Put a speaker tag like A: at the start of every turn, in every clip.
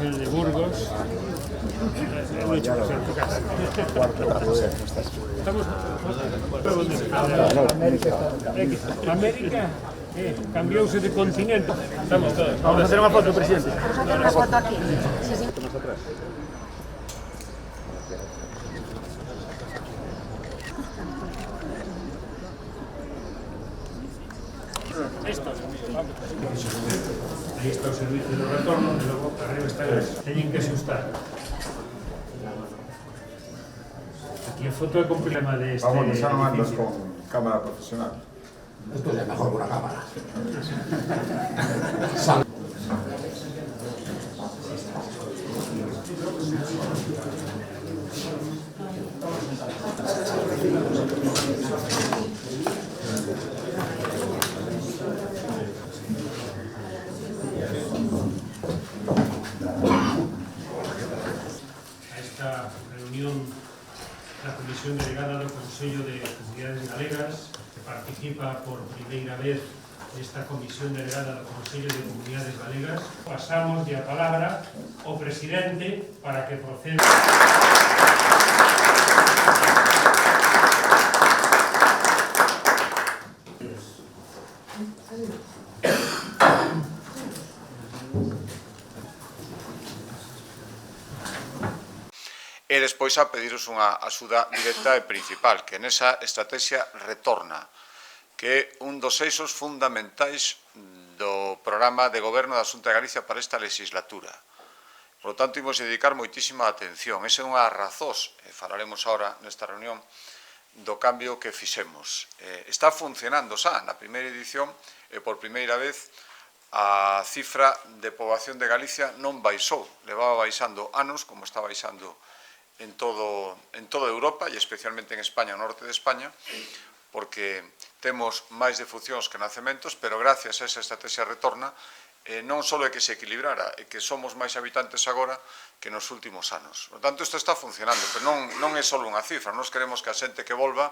A: el de Burgos. Lo he hecho pasar tu casa. Estamos. América cambióse de continente. Estamos todos.
B: Vamos a hacer una foto, presidente.
C: Vamos a hacer una foto aquí. Sí, sí.
A: Ahí está o servicio de retorno, e logo arriba está gas. Teñen que asustar. Aquí a foto é con problema de este
D: Vamos, ya no andas
A: edificio.
D: con cámara profesional.
E: Esto es mejor que una cámara.
A: A esta reunión da Comisión Delegada do Consello de Comunidades Galegas, que participa por primeira vez nesta Comisión Delegada do Consello de Comunidades Galegas. Pasamos a palabra ao presidente para que proceda.
F: E despois a pediros unha axuda directa e principal, que nesa estrategia retorna, que é un dos eixos fundamentais do programa de goberno da Xunta de Galicia para esta legislatura. Por lo tanto, imos dedicar moitísima atención. Esa é unha razóns, e falaremos agora nesta reunión, do cambio que fixemos. Está funcionando xa na primeira edición e por primeira vez a cifra de poboación de Galicia non baixou, levaba baixando anos, como está baixando en toda Europa e especialmente en España, o norte de España, porque temos máis defuncións que nacementos, pero gracias a esa estrategia retorna, non só é que se equilibrara, é que somos máis habitantes agora que nos últimos anos. Por tanto, isto está funcionando, pero non é só unha cifra. Nós queremos que a xente que volva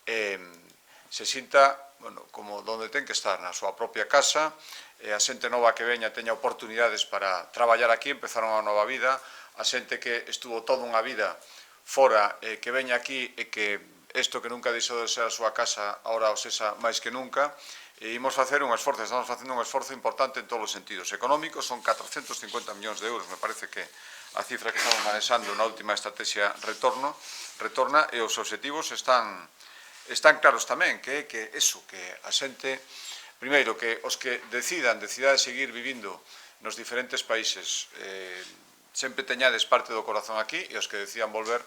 F: se sinta como donde ten que estar, na súa propia casa, a xente nova que veña teña oportunidades para traballar aquí, empezar unha nova vida, a xente que estuvo toda unha vida fora, que veña aquí e que isto que nunca deixou de ser a súa casa, agora o sexa máis que nunca, e imos facer un esforzo, estamos facendo un esforzo importante en todos os sentidos. Económicos son 450 millóns de euros, me parece que a cifra que estamos manexando na última estrategia retorna, e os obxectivos están claros tamén, que é que eso, que a xente, primeiro, que os que decidan seguir vivindo nos diferentes países, sempre teñades parte do corazón aquí, e os que decidan volver,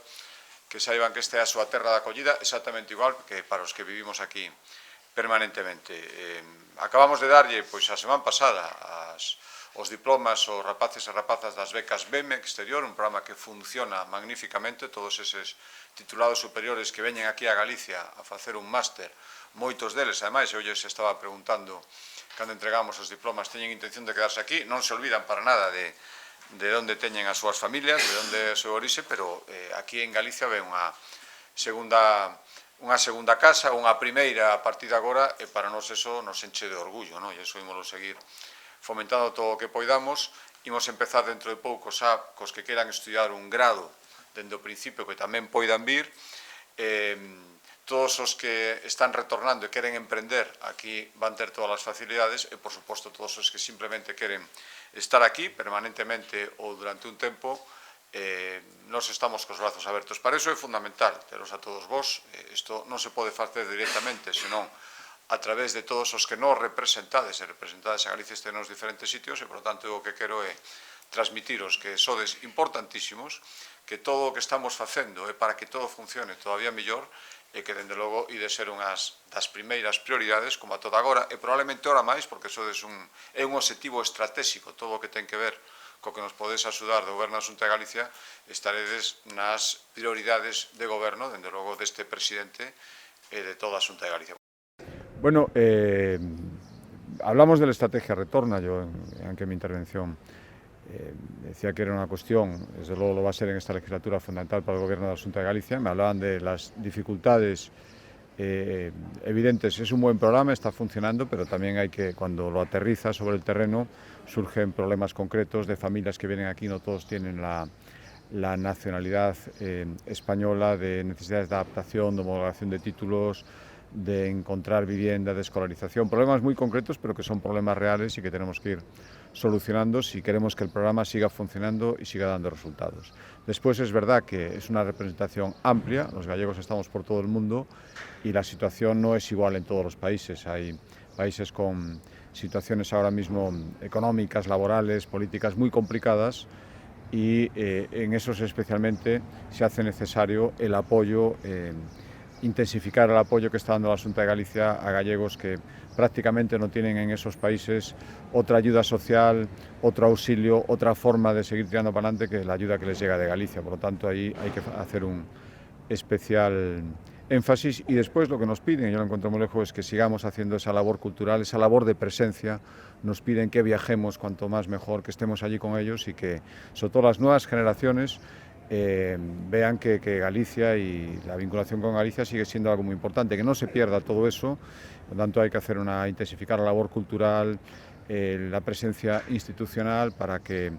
F: que saiban que esta é a súa terra de acollida, exactamente igual que para os que vivimos aquí permanentemente. Acabamos de darlle, pois, a semana pasada, os diplomas aos rapaces e rapazas das becas BEME Exterior, un programa que funciona magníficamente, todos eses titulados superiores que veñen aquí a Galicia a facer un máster, moitos deles, ademais, eu lles estaba preguntando, cando entregamos os diplomas, teñen intención de quedarse aquí, non se olvidan para nada de onde teñen as súas familias, de onde é o seu orixe, pero aquí en Galicia ven unha segunda casa, unha primeira a partir de agora, e para nós eso nos enche de orgullo, e iso ímolo seguir fomentando todo o que poidamos. Imos empezar dentro de pouco xa cos que queran estudiar un grado dende o principio, que tamén poidan vir. Todos os que están retornando e queren emprender, aquí van ter todas as facilidades, e, por suposto, todos os que simplemente queren estar aquí permanentemente ou durante un tempo, nos estamos cos brazos abertos. Para iso é fundamental teros a todos vos. Isto non se pode facer directamente, senón a través de todos os que nos representades e representades a Galicia este nos diferentes sitios, e, por tanto, o que quero é transmitiros que sodes importantísimos, que todo o que estamos facendo é para que todo funcione todavía mellor, e que, dende logo, ide ser unhas das primeiras prioridades, como a toda agora, e probablemente ora máis, porque sodes é un obxectivo estratégico, todo o que ten que ver co que nos podes axudar do Goberno da Xunta de Galicia, estaredes nas prioridades de goberno, dende logo, deste presidente e de toda a Xunta de Galicia.
D: Bueno, hablamos de la estrategia Retorna, yo en mi intervención decía que era una cuestión, desde luego lo va a ser en esta legislatura, fundamental para el Gobierno de la Xunta de Galicia. Me hablaban de las dificultades evidentes. Es un buen programa, está funcionando, pero también hay que, cuando lo aterriza sobre el terreno, surgen problemas concretos de familias que vienen aquí, no todos tienen la nacionalidad española, de necesidades de adaptación, de homologación de títulos, de encontrar vivienda, de escolarización, problemas muy concretos, pero que son problemas reales y que tenemos que ir solucionando si queremos que el programa siga funcionando y siga dando resultados. Después es verdad que es una representación amplia, los gallegos estamos por todo el mundo y la situación no es igual en todos los países. Hay países con situaciones ahora mismo económicas, laborales, políticas muy complicadas y en esos especialmente se hace necesario el apoyo, intensificar el apoyo que está dando la Xunta de Galicia a gallegos que prácticamente no tienen en esos países otra ayuda social, otro auxilio, otra forma de seguir tirando para adelante que la ayuda que les llega de Galicia. Por lo tanto, ahí hay que hacer un especial énfasis y después lo que nos piden, yo lo encuentro muy lejos, es que sigamos haciendo esa labor cultural, esa labor de presencia. Nos piden que viajemos cuanto más mejor, que estemos allí con ellos y que, sobre todo las nuevas generaciones, vean que Galicia y la vinculación con Galicia sigue siendo algo muy importante, que no se pierda todo eso. Por lo tanto, hay que hacer intensificar la labor cultural, la presencia institucional para que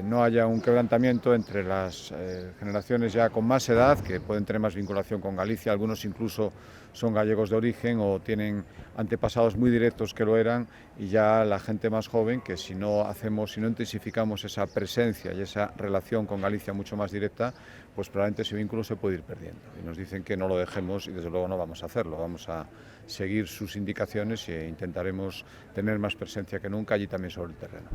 D: no haya un quebrantamiento entre las generaciones ya con más edad, que pueden tener más vinculación con Galicia, algunos incluso son gallegos de origen o tienen antepasados muy directos que lo eran, y ya la gente más joven, que si no intensificamos esa presencia y esa relación con Galicia mucho más directa, pues probablemente ese vínculo se puede ir perdiendo. Y nos dicen que no lo dejemos y desde luego no vamos a hacerlo, vamos a seguir sus indicaciones e intentaremos tener más presencia que nunca allí también sobre el terreno.